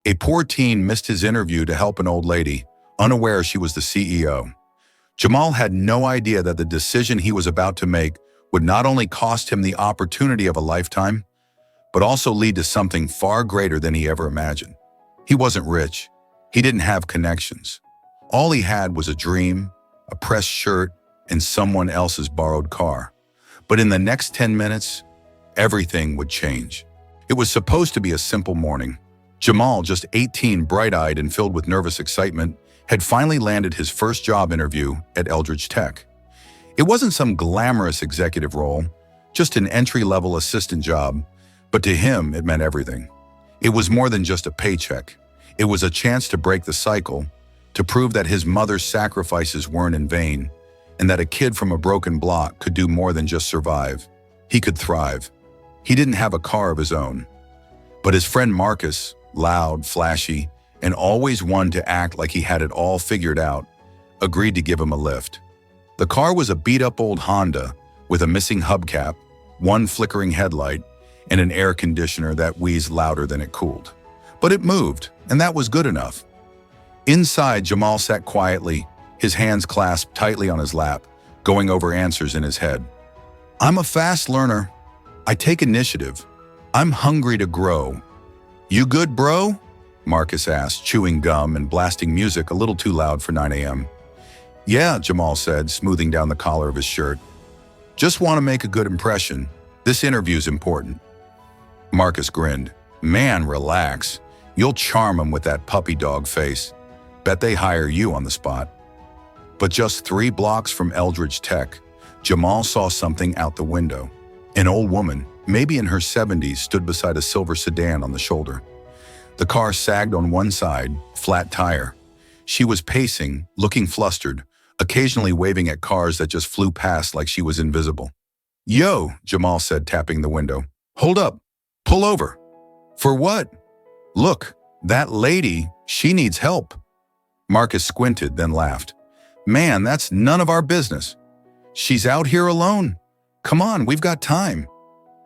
A poor teen missed his interview to help an old lady, unaware she was the CEO. Jamal had no idea that the decision he was about to make would not only cost him the opportunity of a lifetime, but also lead to something far greater than he ever imagined. He wasn't rich. He didn't have connections. All he had was a dream, a pressed shirt, and someone else's borrowed car. But in the next 10 minutes, everything would change. It was supposed to be a simple morning. Jamal, just 18, bright-eyed and filled with nervous excitement, had finally landed his first job interview at Eldridge Tech. It wasn't some glamorous executive role, just an entry-level assistant job, but to him it meant everything. It was more than just a paycheck. It was a chance to break the cycle, to prove that his mother's sacrifices weren't in vain, and that a kid from a broken block could do more than just survive. He could thrive. He didn't have a car of his own. But his friend Marcus, loud, flashy, and always one to act like he had it all figured out, agreed to give him a lift. The car was a beat-up old Honda with a missing hubcap, one flickering headlight, and an air conditioner that wheezed louder than it cooled. But it moved, and that was good enough. Inside, Jamal sat quietly, his hands clasped tightly on his lap, going over answers in his head. "I'm a fast learner. I take initiative. I'm hungry to grow." "You good, bro?" Marcus asked, chewing gum and blasting music a little too loud for 9 a.m. "Yeah," Jamal said, smoothing down the collar of his shirt. "Just want to make a good impression. This interview's important." Marcus grinned. "Man, relax. You'll charm 'em with that puppy dog face. Bet they hire you on the spot." But just 3 blocks from Eldridge Tech, Jamal saw something out the window. An old woman, maybe in her 70s, stood beside a silver sedan on the shoulder. The car sagged on one side, flat tire. She was pacing, looking flustered, occasionally waving at cars that just flew past like she was invisible. "Yo," Jamal said, tapping the window. "Hold up. Pull over." "For what?" "Look, that lady, she needs help." Marcus squinted, then laughed. "Man, that's none of our business. She's out here alone. Come on, we've got time."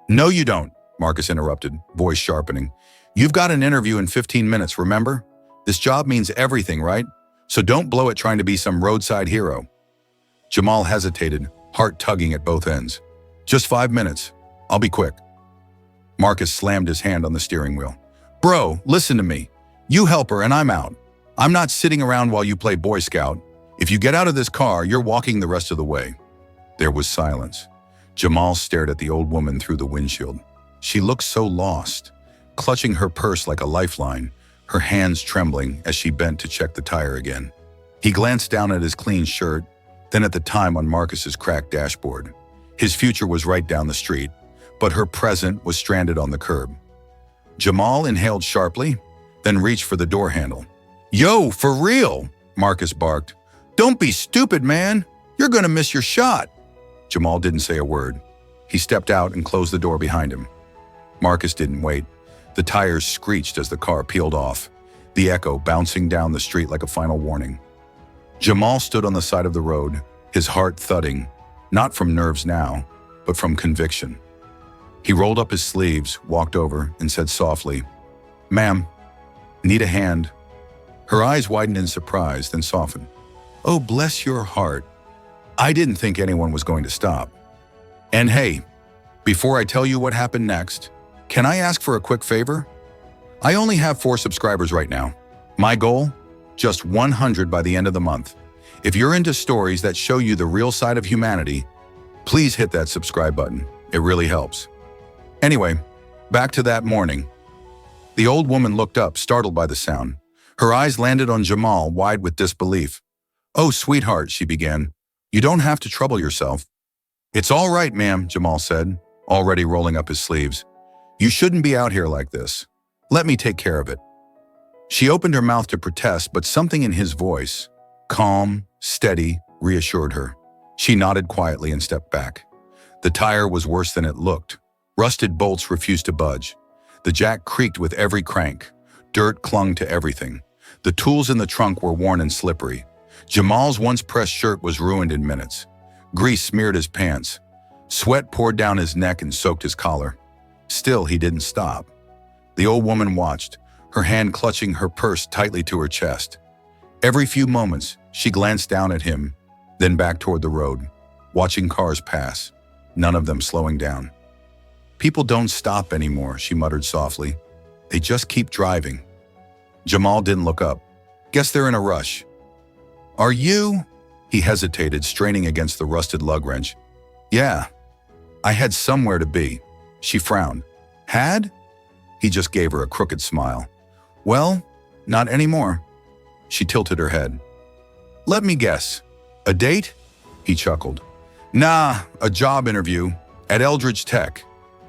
"No, you don't," Marcus interrupted, voice sharpening. "You've got an interview in 15 minutes, remember? This job means everything, right? So don't blow it trying to be some roadside hero." Jamal hesitated, heart tugging at both ends. "Just 5 minutes. I'll be quick." Marcus slammed his hand on the steering wheel. "Bro, listen to me. You help her and I'm out. I'm not sitting around while you play Boy Scout. If you get out of this car, you're walking the rest of the way." There was silence. Jamal stared at the old woman through the windshield. She looked so lost, clutching her purse like a lifeline, her hands trembling as she bent to check the tire again. He glanced down at his clean shirt, then at the time on Marcus's cracked dashboard. His future was right down the street, but her present was stranded on the curb. Jamal inhaled sharply, then reached for the door handle. "Yo, for real!" Marcus barked. "Don't be stupid, man! You're gonna miss your shot!" Jamal didn't say a word. He stepped out and closed the door behind him. Marcus didn't wait. The tires screeched as the car peeled off, the echo bouncing down the street like a final warning. Jamal stood on the side of the road, his heart thudding, not from nerves now, but from conviction. He rolled up his sleeves, walked over, and said softly, "Ma'am, need a hand?" Her eyes widened in surprise, then softened. "Oh, bless your heart. I didn't think anyone was going to stop. And hey, before I tell you what happened next, can I ask for a quick favor? I only have 4 subscribers right now. My goal? Just 100 by the end of the month. If you're into stories that show you the real side of humanity, please hit that subscribe button. It really helps." Anyway, back to that morning. The old woman looked up, startled by the sound. Her eyes landed on Jamal, wide with disbelief. "Oh, sweetheart," she began. "You don't have to trouble yourself." "It's all right, ma'am," Jamal said, already rolling up his sleeves. "You shouldn't be out here like this. Let me take care of it." She opened her mouth to protest, but something in his voice, calm, steady, reassured her. She nodded quietly and stepped back. The tire was worse than it looked. Rusted bolts refused to budge. The jack creaked with every crank. Dirt clung to everything. The tools in the trunk were worn and slippery. Jamal's once-pressed shirt was ruined in minutes. Grease smeared his pants. Sweat poured down his neck and soaked his collar. Still, he didn't stop. The old woman watched, her hand clutching her purse tightly to her chest. Every few moments, she glanced down at him, then back toward the road, watching cars pass, none of them slowing down. "People don't stop anymore," she muttered softly. "They just keep driving." Jamal didn't look up. "Guess they're in a rush." "Are you?" He hesitated, straining against the rusted lug wrench. "Yeah, I had somewhere to be." She frowned. "Had?" He just gave her a crooked smile. "Well, not anymore." She tilted her head. "Let me guess. A date?" He chuckled. "Nah, a job interview at Eldridge Tech."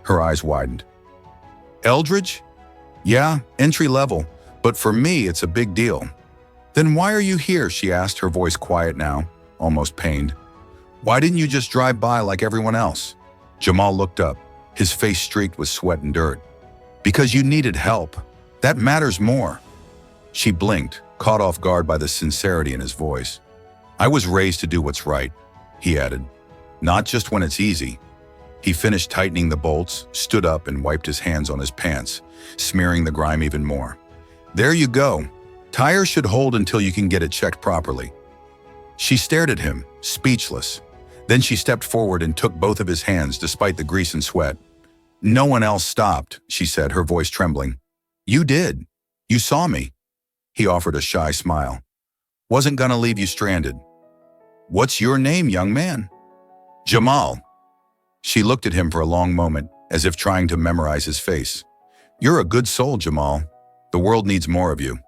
Her eyes widened. "Eldridge? Yeah, entry level, but for me it's a big deal." "Then why are you here?" she asked, her voice quiet now, almost pained. "Why didn't you just drive by like everyone else?" Jamal looked up, his face streaked with sweat and dirt. "Because you needed help. That matters more." She blinked, caught off guard by the sincerity in his voice. "I was raised to do what's right," he added. "Not just when it's easy." He finished tightening the bolts, stood up and wiped his hands on his pants, smearing the grime even more. "There you go. Tires should hold until you can get it checked properly." She stared at him, speechless. Then she stepped forward and took both of his hands despite the grease and sweat. "No one else stopped," she said, her voice trembling. "You did. You saw me." He offered a shy smile. "Wasn't gonna leave you stranded." "What's your name, young man?" "Jamal." She looked at him for a long moment, as if trying to memorize his face. "You're a good soul, Jamal. The world needs more of you."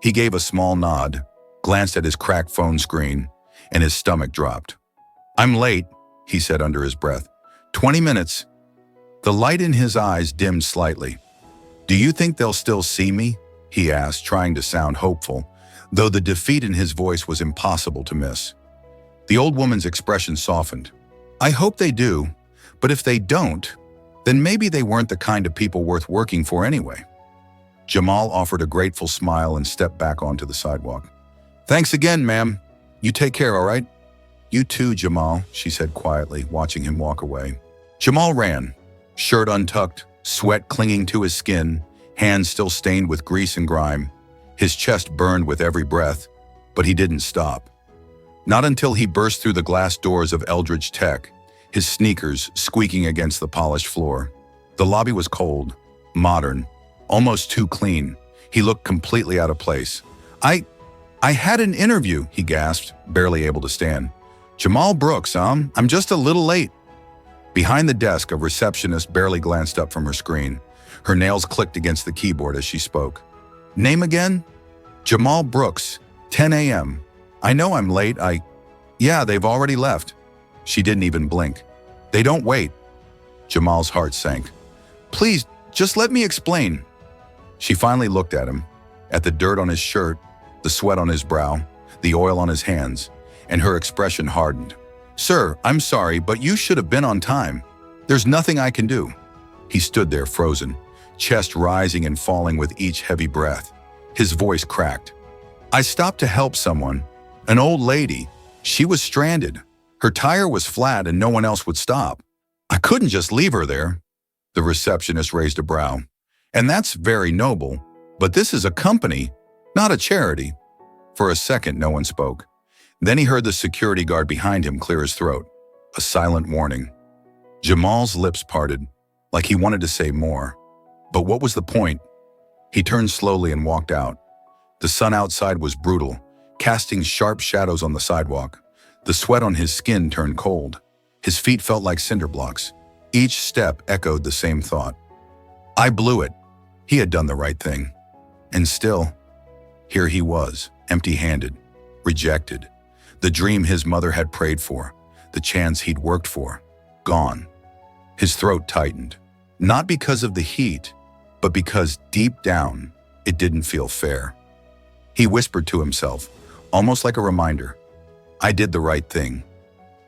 He gave a small nod, glanced at his cracked phone screen, and his stomach dropped. "I'm late," he said under his breath. 20 minutes. The light in his eyes dimmed slightly. "Do you think they'll still see me?" he asked, trying to sound hopeful, though the defeat in his voice was impossible to miss. The old woman's expression softened. "I hope they do, but if they don't, then maybe they weren't the kind of people worth working for anyway." Jamal offered a grateful smile and stepped back onto the sidewalk. "Thanks again, ma'am. You take care, all right?" "You too, Jamal," she said quietly, watching him walk away. Jamal ran, shirt untucked, sweat clinging to his skin, hands still stained with grease and grime. His chest burned with every breath, but he didn't stop. Not until he burst through the glass doors of Eldridge Tech, his sneakers squeaking against the polished floor. The lobby was cold, modern, almost too clean. He looked completely out of place. I had an interview," he gasped, barely able to stand. "Jamal Brooks, I'm just a little late." Behind the desk, a receptionist barely glanced up from her screen. Her nails clicked against the keyboard as she spoke. "Name again?" "Jamal Brooks, 10 a.m. I know I'm late, Yeah, they've already left." She didn't even blink. "They don't wait." Jamal's heart sank. "Please, just let me explain." She finally looked at him, at the dirt on his shirt, the sweat on his brow, the oil on his hands, and her expression hardened. "Sir, I'm sorry, but you should have been on time. There's nothing I can do." He stood there frozen, chest rising and falling with each heavy breath. His voice cracked. "I stopped to help someone, an old lady. She was stranded. Her tire was flat and no one else would stop. I couldn't just leave her there." The receptionist raised a brow. "And that's very noble, but this is a company, not a charity." For a second, no one spoke. Then he heard the security guard behind him clear his throat. A silent warning. Jamal's lips parted, like he wanted to say more. But what was the point? He turned slowly and walked out. The sun outside was brutal, casting sharp shadows on the sidewalk. The sweat on his skin turned cold. His feet felt like cinder blocks. Each step echoed the same thought. I blew it. He had done the right thing. And still, here he was, empty-handed, rejected. The dream his mother had prayed for, the chance he'd worked for, gone. His throat tightened, not because of the heat, but because deep down, it didn't feel fair. He whispered to himself, almost like a reminder, I did the right thing.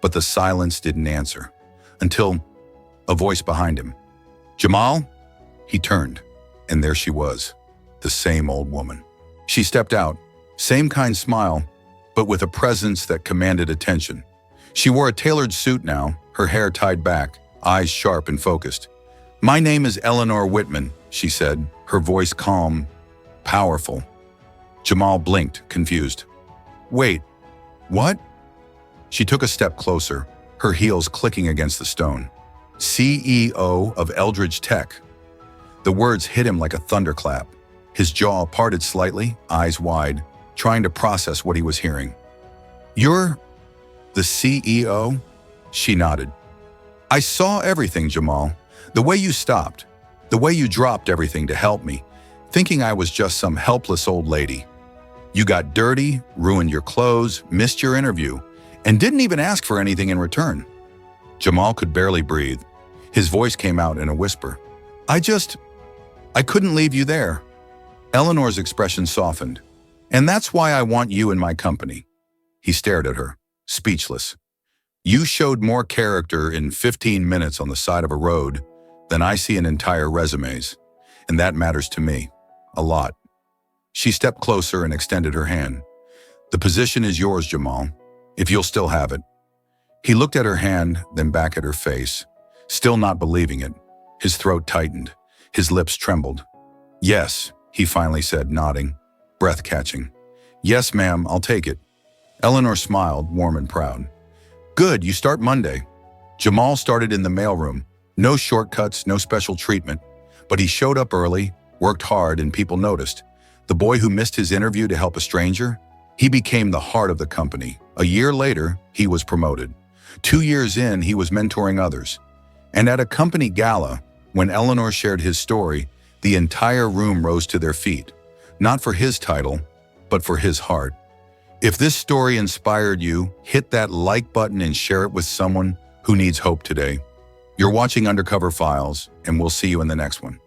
But the silence didn't answer, until a voice behind him. Jamal? He turned, and there she was, the same old woman. She stepped out, same kind smile, but with a presence that commanded attention. She wore a tailored suit now, her hair tied back, eyes sharp and focused. My name is Eleanor Whitman, she said, her voice calm Powerful. Jamal blinked, confused. Wait, what? She took a step closer, her heels clicking against the stone. CEO of Eldridge Tech. The words hit him like a thunderclap. His jaw parted slightly, eyes wide, trying to process what he was hearing. You're the CEO? She nodded. I saw everything, Jamal. The way you stopped, the way you dropped everything to help me, thinking I was just some helpless old lady. You got dirty, ruined your clothes, missed your interview, and didn't even ask for anything in return. Jamal could barely breathe. His voice came out in a whisper. I couldn't leave you there. Eleanor's expression softened. And that's why I want you in my company. He stared at her, speechless. You showed more character in 15 minutes on the side of a road than I see in entire resumes, and that matters to me a lot. She stepped closer and extended her hand. The position is yours, Jamal, if you'll still have it. He looked at her hand, then back at her face, still not believing it. His throat tightened. His lips trembled. Yes, he finally said, nodding, breath catching. Yes, ma'am, I'll take it. Eleanor smiled, warm and proud. Good, you start Monday. Jamal started in the mailroom. No shortcuts, no special treatment. But he showed up early, worked hard, and people noticed. The boy who missed his interview to help a stranger, he became the heart of the company. A year later, he was promoted. 2 years in, he was mentoring others. And at a company gala, when Eleanor shared his story, the entire room rose to their feet. Not for his title, but for his heart. If this story inspired you, hit that like button and share it with someone who needs hope today. You're watching Undercover Files, and we'll see you in the next one.